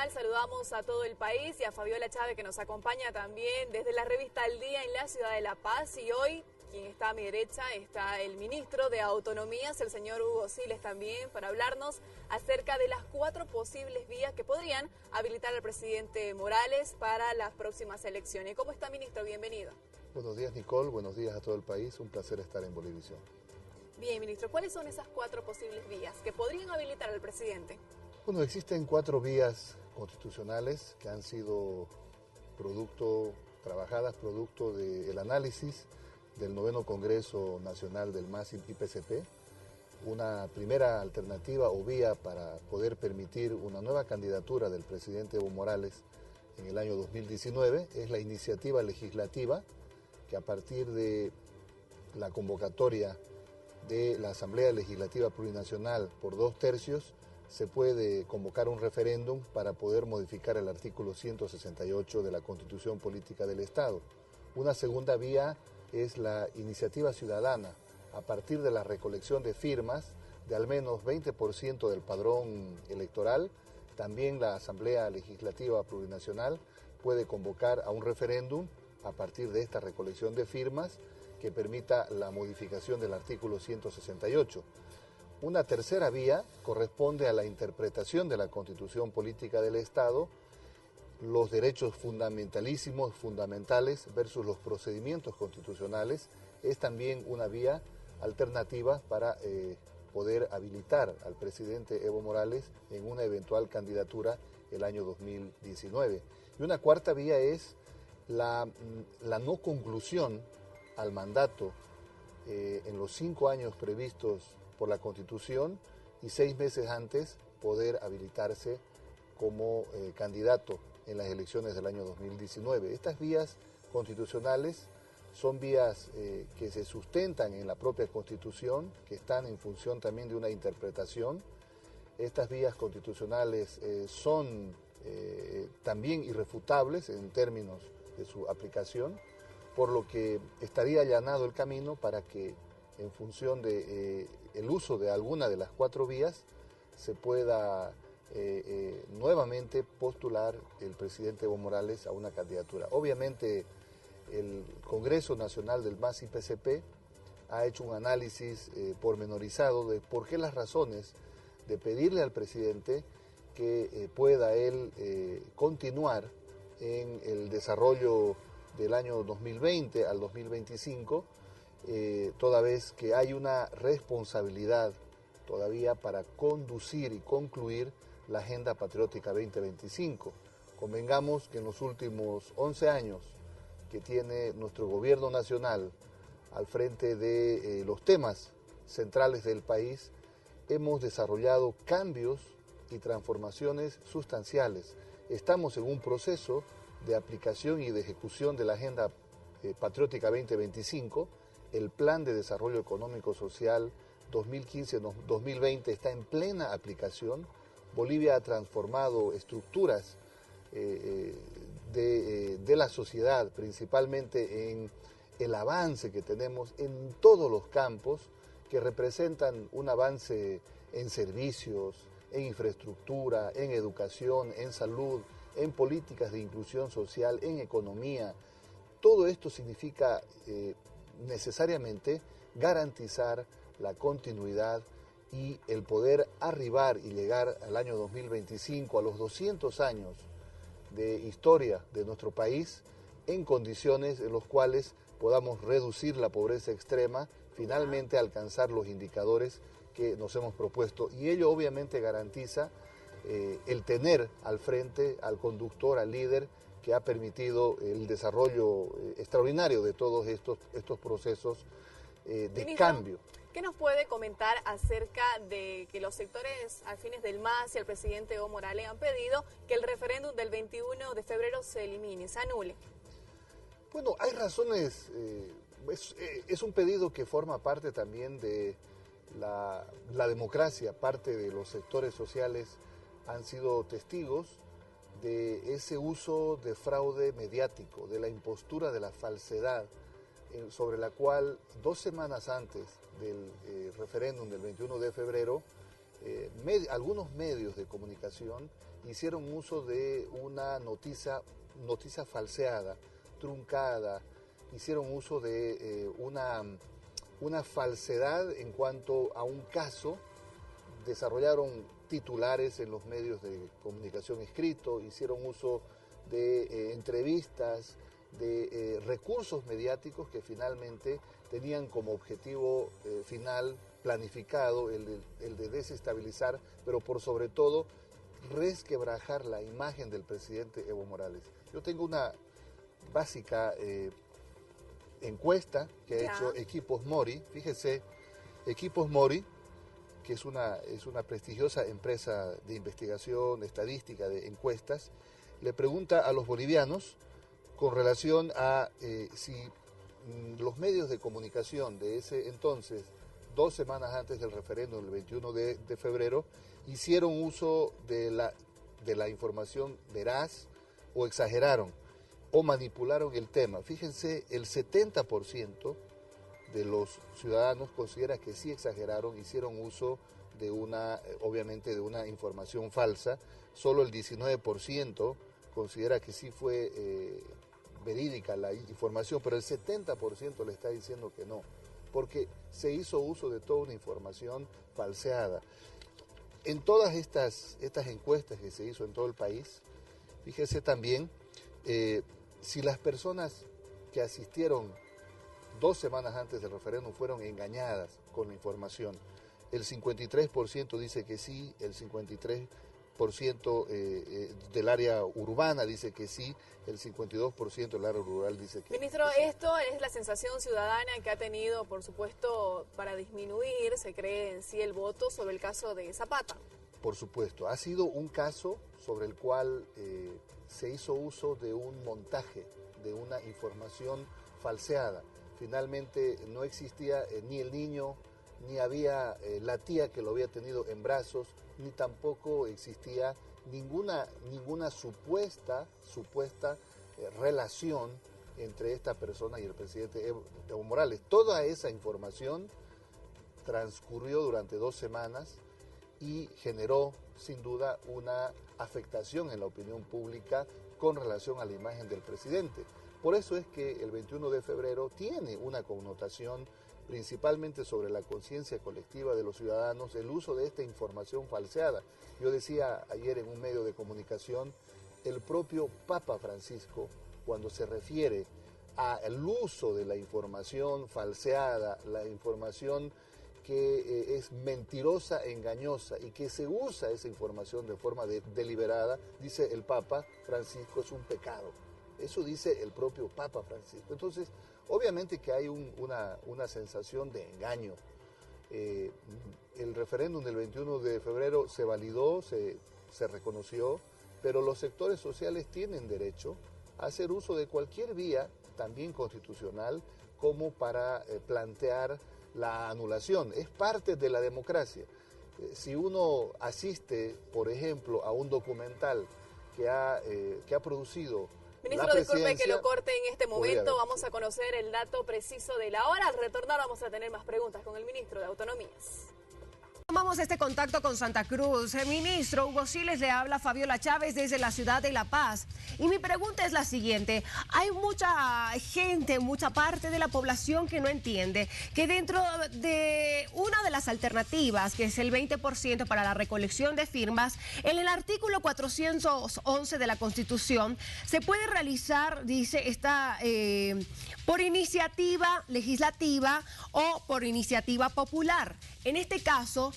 Nacional. Saludamos a todo el país y a Fabiola Chávez, que nos acompaña también desde la revista Al Día en la ciudad de La Paz. Y hoy, quien está a mi derecha, está el ministro de Autonomías, el señor Hugo Siles, también, para hablarnos acerca de las 4 posibles vías que podrían habilitar al presidente Morales para las próximas elecciones. ¿Cómo está, ministro? Bienvenido. Buenos días, Nicole. Buenos días a todo el país. Un placer estar en Bolivisión. Bien, ministro, ¿cuáles son esas 4 posibles vías que podrían habilitar al presidente? Bueno, existen 4 vías constitucionales que han sido trabajadas producto del análisis del 9º Congreso Nacional del MAS y PCP. Una primera alternativa o vía para poder permitir una nueva candidatura del presidente Evo Morales en el año 2019 es la iniciativa legislativa que a partir de la convocatoria de la Asamblea Legislativa Plurinacional por 2/3 se puede convocar un referéndum para poder modificar el artículo 168 de la Constitución Política del Estado. Una segunda vía es la iniciativa ciudadana. A partir de la recolección de firmas de al menos 20% del padrón electoral, también la Asamblea Legislativa Plurinacional puede convocar a un referéndum a partir de esta recolección de firmas que permita la modificación del artículo 168. Una tercera vía corresponde a la interpretación de la Constitución Política del Estado, los derechos fundamentales versus los procedimientos constitucionales. Es también una vía alternativa para poder habilitar al presidente Evo Morales en una eventual candidatura el año 2019. Y una cuarta vía es la no conclusión al mandato en los 5 años previstos por la Constitución y 6 meses antes poder habilitarse como candidato en las elecciones del año 2019. Estas vías constitucionales son vías que se sustentan en la propia Constitución, que están en función también de una interpretación. Estas vías constitucionales son también irrefutables en términos de su aplicación, por lo que estaría allanado el camino para que en función de el uso de alguna de las 4 vías se pueda nuevamente postular el presidente Evo Morales a una candidatura. Obviamente el Congreso Nacional del MAS y PCP ha hecho un análisis pormenorizado de por qué las razones de pedirle al presidente que pueda él continuar en el desarrollo del año 2020 al 2025, toda vez que hay una responsabilidad todavía para conducir y concluir la Agenda Patriótica 2025. Convengamos que en los últimos 11 años que tiene nuestro gobierno nacional al frente de los temas centrales del país, hemos desarrollado cambios y transformaciones sustanciales. Estamos en un proceso de aplicación y de ejecución de la Agenda Patriótica 2025, el Plan de Desarrollo Económico Social 2015-2020 está en plena aplicación. Bolivia ha transformado estructuras de la sociedad, principalmente en el avance que tenemos en todos los campos que representan un avance en servicios, en infraestructura, en educación, en salud, en políticas de inclusión social, en economía. Todo esto significa necesariamente garantizar la continuidad y el poder arribar y llegar al año 2025, a los 200 años de historia de nuestro país, en condiciones en las cuales podamos reducir la pobreza extrema, finalmente alcanzar los indicadores que nos hemos propuesto. Y ello obviamente garantiza el tener al frente al conductor, al líder, que ha permitido el desarrollo extraordinario de todos estos procesos de Ministro, cambio. ¿Qué nos puede comentar acerca de que los sectores afines del MAS y el presidente Evo Morales han pedido que el referéndum del 21 de febrero se elimine, se anule? Bueno, hay razones, es un pedido que forma parte también de la democracia. Parte de los sectores sociales han sido testigos de ese uso de fraude mediático, de la impostura, de la falsedad, sobre la cual 2 semanas antes del referéndum del 21 de febrero, algunos medios de comunicación hicieron uso de una noticia falseada, truncada, hicieron uso de una falsedad en cuanto a un caso, desarrollaron titulares en los medios de comunicación escrito, hicieron uso de entrevistas, de recursos mediáticos que finalmente tenían como objetivo final planificado el de desestabilizar, pero por sobre todo resquebrajar la imagen del presidente Evo Morales. Yo tengo una básica encuesta que ha hecho Equipos Mori. Fíjese, Equipos Mori, que es una prestigiosa empresa de investigación estadística de encuestas, le pregunta a los bolivianos con relación a si los medios de comunicación de ese entonces, 2 semanas antes del referéndum, el 21 de febrero, hicieron uso de la información veraz o exageraron o manipularon el tema. Fíjense, el 70% de los ciudadanos considera que sí exageraron, hicieron uso de obviamente de una información falsa. Solo el 19% considera que sí fue verídica la información, pero el 70% le está diciendo que no, porque se hizo uso de toda una información falseada. En todas estas encuestas que se hizo en todo el país, fíjese también, si las personas que asistieron 2 semanas antes del referéndum fueron engañadas con la información, el 53% dice que sí, el 53% del área urbana dice que sí, el 52% del área rural dice que Ministro, que sí. esto es la sensación ciudadana que ha tenido, por supuesto, para disminuir, se cree en sí, el voto sobre el caso de Zapata. Por supuesto, ha sido un caso sobre el cual se hizo uso de un montaje, de una información falseada. Finalmente no existía ni el niño, ni había la tía que lo había tenido en brazos, ni tampoco existía ninguna supuesta relación entre esta persona y el presidente Evo Morales. Toda esa información transcurrió durante 2 semanas y generó sin duda una afectación en la opinión pública con relación a la imagen del presidente. Por eso es que el 21 de febrero tiene una connotación principalmente sobre la conciencia colectiva de los ciudadanos, el uso de esta información falseada. Yo decía ayer en un medio de comunicación, el propio Papa Francisco, cuando se refiere al uso de la información falseada, la información que es mentirosa, engañosa y que se usa esa información de forma deliberada, dice el Papa Francisco, es un pecado. Eso dice el propio Papa Francisco. Entonces, obviamente que hay una sensación de engaño. El referéndum del 21 de febrero se validó, se reconoció, pero los sectores sociales tienen derecho a hacer uso de cualquier vía, también constitucional, como para plantear la anulación. Es parte de la democracia. Si uno asiste, por ejemplo, a un documental que ha producido Ministro, disculpe que lo corte en este momento. Vamos a conocer el dato preciso de la hora. Al retornar vamos a tener más preguntas con el ministro de Autonomías. Tomamos este contacto con Santa Cruz. Ministro, Hugo Siles, le habla Fabiola Chávez desde la ciudad de La Paz. Y mi pregunta es la siguiente. Hay mucha gente, mucha parte de la población que no entiende que dentro de una de las alternativas, que es el 20% para la recolección de firmas, en el artículo 411 de la Constitución se puede realizar, dice, por iniciativa legislativa o por iniciativa popular. En este caso,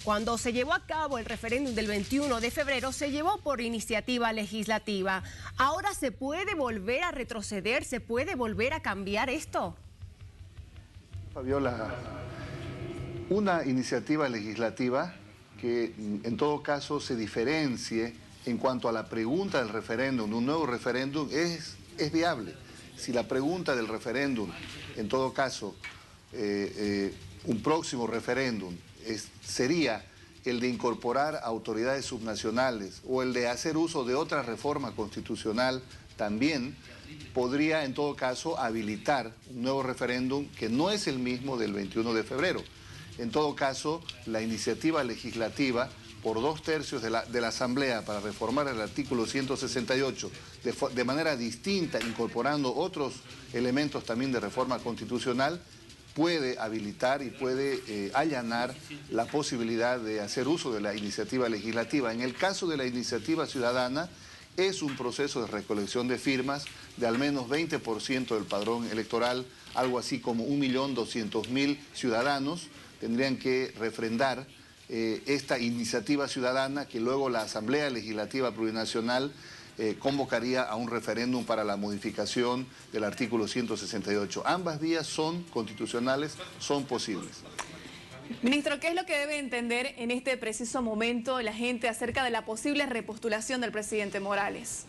cuando se llevó a cabo el referéndum del 21 de febrero, se llevó por iniciativa legislativa. ¿Ahora se puede volver a retroceder? ¿Se puede volver a cambiar esto? Fabiola, una iniciativa legislativa que en todo caso se diferencie en cuanto a la pregunta del referéndum, un nuevo referéndum, es viable. Si la pregunta del referéndum, en todo caso, un próximo referéndum sería el de incorporar autoridades subnacionales o el de hacer uso de otra reforma constitucional, también podría en todo caso habilitar un nuevo referéndum que no es el mismo del 21 de febrero. En todo caso, la iniciativa legislativa por 2/3 de la Asamblea para reformar el artículo 168 de manera distinta, incorporando otros elementos también de reforma constitucional, puede habilitar y puede allanar la posibilidad de hacer uso de la iniciativa legislativa. En el caso de la iniciativa ciudadana, es un proceso de recolección de firmas de al menos 20% del padrón electoral, algo así como 1.200.000 ciudadanos tendrían que refrendar esta iniciativa ciudadana que luego la Asamblea Legislativa Plurinacional convocaría a un referéndum para la modificación del artículo 168. Ambas vías son constitucionales, son posibles. Ministro, ¿qué es lo que debe entender en este preciso momento la gente acerca de la posible repostulación del presidente Morales?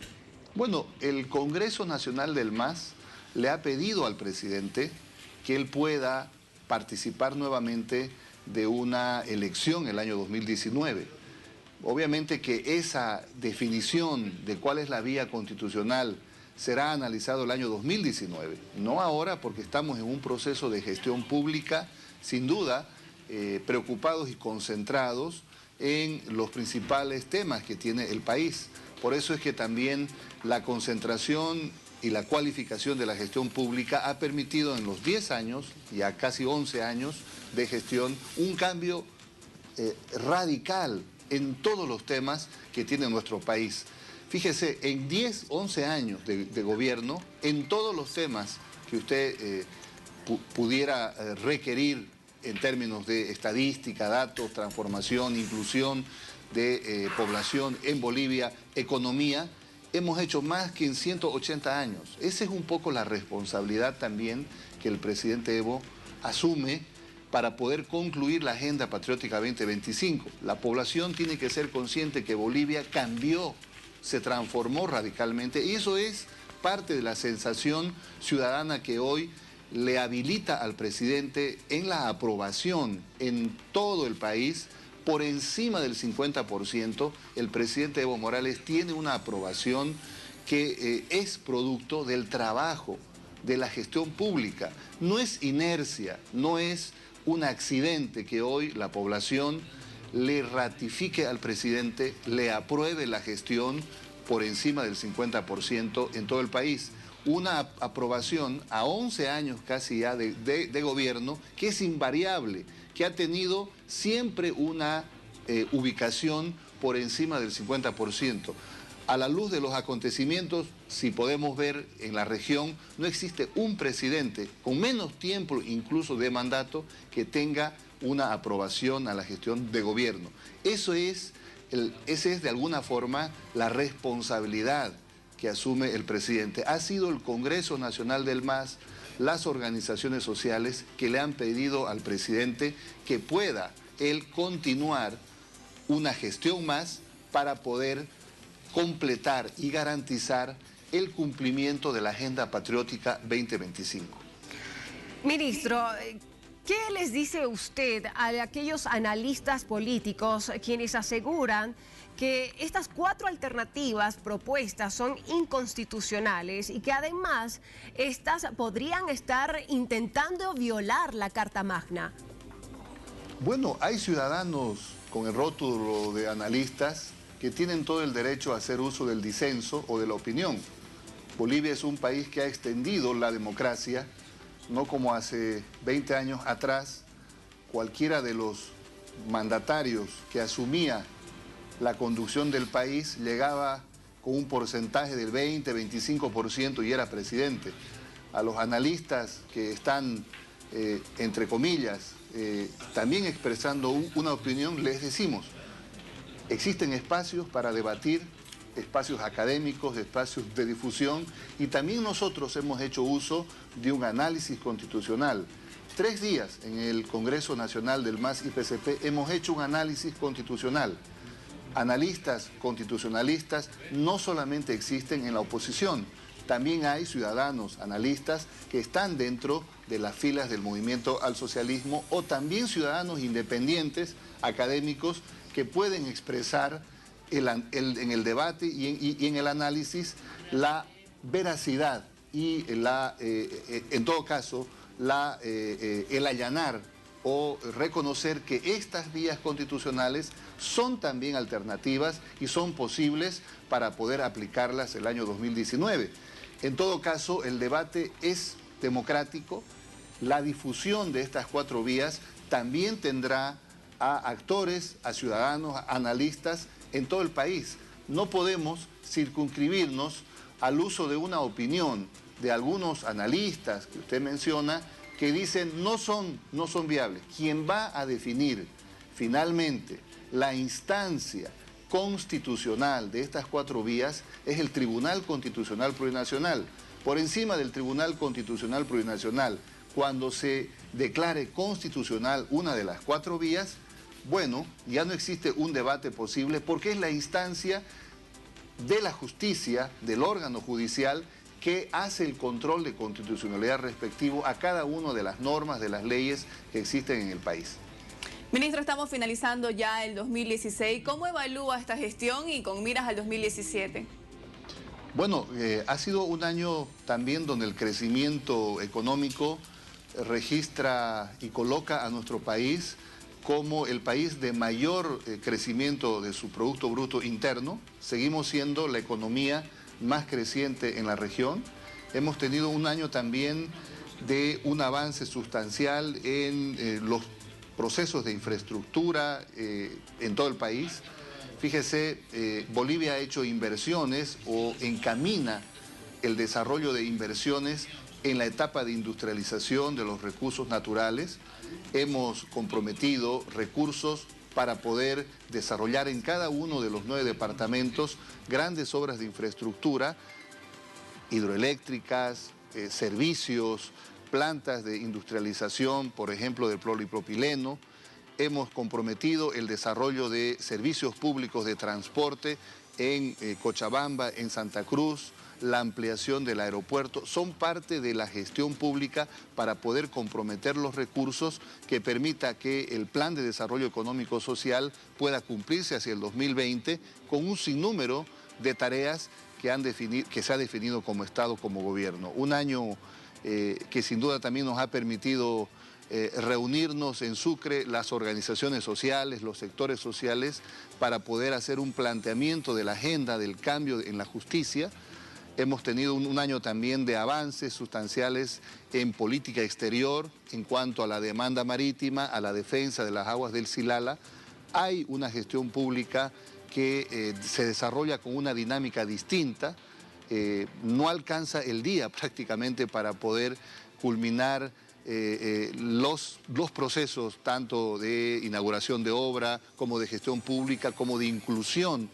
Bueno, el Congreso Nacional del MAS le ha pedido al presidente que él pueda participar nuevamente de una elección el año 2019. Obviamente que esa definición de cuál es la vía constitucional será analizado el año 2019, no ahora porque estamos en un proceso de gestión pública, sin duda, preocupados y concentrados en los principales temas que tiene el país. Por eso es que también la concentración y la cualificación de la gestión pública ha permitido en los 10 años, ya casi 11 años de gestión, un cambio radical en todos los temas que tiene nuestro país. Fíjese, en 10, 11 años de gobierno, en todos los temas que usted pudiera requerir en términos de estadística, datos, transformación, inclusión de población en Bolivia, economía, hemos hecho más que en 180 años. Esa es un poco la responsabilidad también que el presidente Evo asume para poder concluir la Agenda Patriótica 2025. La población tiene que ser consciente que Bolivia cambió, se transformó radicalmente, y eso es parte de la sensación ciudadana que hoy le habilita al presidente en la aprobación en todo el país. Por encima del 50%, el presidente Evo Morales tiene una aprobación que es producto del trabajo, de la gestión pública. No es inercia, no es un accidente que hoy la población le ratifique al presidente, le apruebe la gestión por encima del 50% en todo el país. Una aprobación a 11 años casi ya de gobierno que es invariable, que ha tenido siempre una ubicación por encima del 50%. A la luz de los acontecimientos, si podemos ver en la región, no existe un presidente con menos tiempo incluso de mandato que tenga una aprobación a la gestión de gobierno. Esa es de alguna forma la responsabilidad que asume el presidente. Ha sido el Congreso Nacional del MAS, las organizaciones sociales que le han pedido al presidente que pueda él continuar una gestión más para poder completar y garantizar el cumplimiento de la Agenda Patriótica 2025. Ministro, ¿qué les dice usted a aquellos analistas políticos quienes aseguran que estas 4 alternativas propuestas son inconstitucionales y que además estas podrían estar intentando violar la Carta Magna? Bueno, hay ciudadanos con el rótulo de analistas que tienen todo el derecho a hacer uso del disenso o de la opinión. Bolivia es un país que ha extendido la democracia, no como hace 20 años atrás, cualquiera de los mandatarios que asumía la conducción del país llegaba con un porcentaje del 20-25% y era presidente. A los analistas que están, entre comillas, también expresando una opinión, les decimos, existen espacios para debatir, espacios académicos, espacios de difusión, y también nosotros hemos hecho uso de un análisis constitucional. 3 días en el Congreso Nacional del MAS y PCP hemos hecho un análisis constitucional. Analistas constitucionalistas no solamente existen en la oposición, también hay ciudadanos analistas que están dentro de las filas del movimiento al socialismo, o también ciudadanos independientes, académicos, que pueden expresar en el debate y en el análisis la veracidad y en todo caso el allanar o reconocer que estas vías constitucionales son también alternativas y son posibles para poder aplicarlas el año 2019. En todo caso, el debate es democrático. La difusión de estas 4 vías también tendrá a actores, a ciudadanos, a analistas en todo el país. No podemos circunscribirnos al uso de una opinión de algunos analistas que usted menciona, que dicen no son viables. Quien va a definir finalmente la instancia constitucional de estas 4 vías es el Tribunal Constitucional Plurinacional. Por encima del Tribunal Constitucional Plurinacional, cuando se declare constitucional una de las 4 vías, bueno, ya no existe un debate posible porque es la instancia de la justicia, del órgano judicial, que hace el control de constitucionalidad respectivo a cada una de las normas, de las leyes que existen en el país. Ministro, estamos finalizando ya el 2016. ¿Cómo evalúa esta gestión y con miras al 2017? Bueno, ha sido un año también donde el crecimiento económico registra y coloca a nuestro país como el país de mayor crecimiento de su Producto Bruto Interno. Seguimos siendo la economía más creciente en la región. Hemos tenido un año también de un avance sustancial en los procesos de infraestructura en todo el país. Fíjese, Bolivia ha hecho inversiones o encamina el desarrollo de inversiones en la etapa de industrialización de los recursos naturales. Hemos comprometido recursos para poder desarrollar en cada uno de los 9 departamentos grandes obras de infraestructura, hidroeléctricas, servicios, plantas de industrialización, por ejemplo, del polipropileno. Hemos comprometido el desarrollo de servicios públicos de transporte en Cochabamba, en Santa Cruz, la ampliación del aeropuerto, son parte de la gestión pública para poder comprometer los recursos que permita que el Plan de Desarrollo Económico Social pueda cumplirse hacia el 2020 con un sinnúmero de tareas que se ha definido como Estado, como gobierno. Un año que sin duda también nos ha permitido reunirnos en Sucre, las organizaciones sociales, los sectores sociales, para poder hacer un planteamiento de la agenda del cambio en la justicia. Hemos tenido un año también de avances sustanciales en política exterior en cuanto a la demanda marítima, a la defensa de las aguas del Silala. Hay una gestión pública que se desarrolla con una dinámica distinta. No alcanza el día prácticamente para poder culminar los procesos tanto de inauguración de obra como de gestión pública, como de inclusión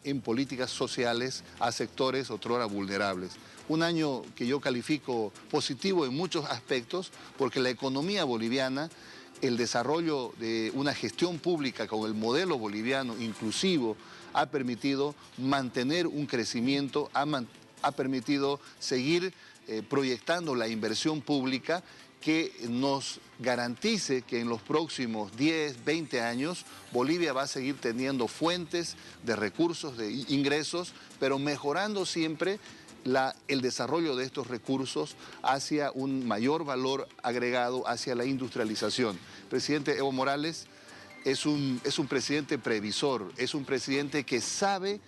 en políticas sociales a sectores otrora vulnerables. Un año que yo califico positivo en muchos aspectos porque la economía boliviana, el desarrollo de una gestión pública con el modelo boliviano inclusivo ha permitido mantener un crecimiento, ha permitido seguir proyectando la inversión pública que nos garantice que en los próximos 10, 20 años Bolivia va a seguir teniendo fuentes de recursos, de ingresos, pero mejorando siempre el desarrollo de estos recursos hacia un mayor valor agregado, hacia la industrialización. El presidente Evo Morales es un presidente previsor, es un presidente que sabe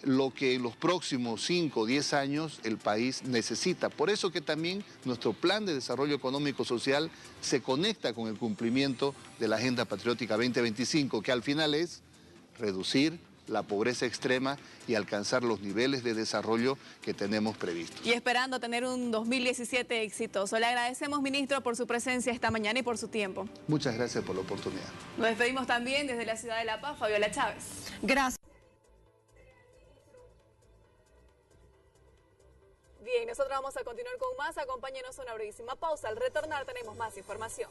lo que en los próximos 5 o 10 años el país necesita. Por eso que también nuestro plan de desarrollo económico social se conecta con el cumplimiento de la Agenda Patriótica 2025, que al final es reducir la pobreza extrema y alcanzar los niveles de desarrollo que tenemos previstos. Y esperando tener un 2017 exitoso. Le agradecemos, ministro, por su presencia esta mañana y por su tiempo. Muchas gracias por la oportunidad. Nos despedimos también desde la ciudad de La Paz, Fabiola Chávez. Gracias. Bien, nosotros vamos a continuar con más. Acompáñenos a una brevísima pausa. Al retornar tenemos más información.